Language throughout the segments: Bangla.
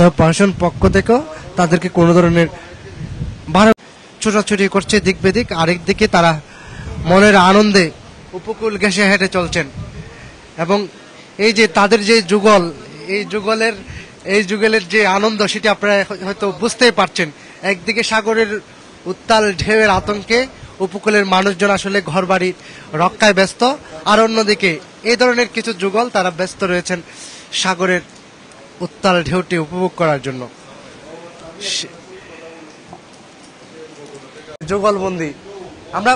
তবে প্রশাসন পক্ষ থেকেও তাদেরকে কোনো ধরনের ভাড়া ছোটাছুটি করছে দিক বেদিক, আরেকদিকে তারা মনের আনন্দে উপকূল ঘেঁষে হেঁটে চলছেন। এবং এই যে তাদের যে যুগল, এই যুগলের যে আনন্দ সেটি আপনারা হয়তো বুঝতেই পারছেন। একদিকে সাগরের উত্তাল ঢেউয়ের আতঙ্কে উপকূলের মানুষজন আসলে ঘরবাড়ি রক্ষায় ব্যস্ত, আর অন্যদিকে এই ধরনের কিছু যুগল তারা ব্যস্ত রয়েছেন সাগরের উত্তাল ঢেউটি উপভোগ করার জন্য। যুগলবন্দি আমরা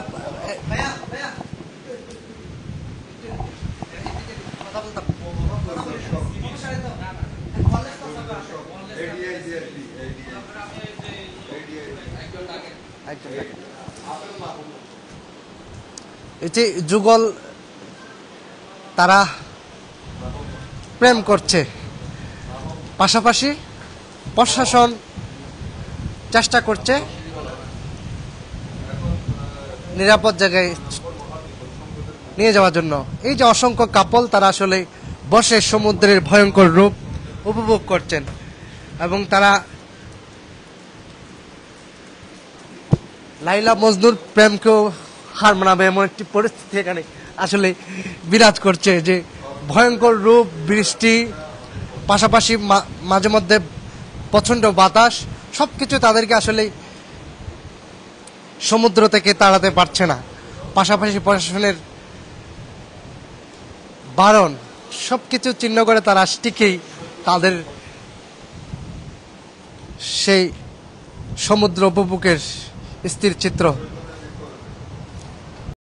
এই যে যুগল তারা প্রেম করছে, পাশাপাশি প্রশাসন চেষ্টা করছে নিরাপদ জায়গায় নিয়ে যাওয়ার জন্য। এই যে অসংখ্য কাপল তারা আসলে বসে সমুদ্রের ভয়ঙ্কর রূপ উপভোগ করছেন এবং তারা লাইলা মজনুর প্রেমকেও হার মানাবে এমন একটি পরিস্থিতি এখানে আসলে বিরাজ করছে, যে ভয়ঙ্কর রূপ, বৃষ্টি, পাশাপাশি মাঝে মধ্যে প্রচন্ড বাতাস, সবকিছু তাদেরকে আসলে সমুদ্র থেকে তাড়াতে পারছে না। পাশাপাশি প্রশাসনের বারণ, সবকিছু চিহ্ন করে তারা টিকেই তাদের সেই সমুদ্র উপভোগের স্থির চিত্র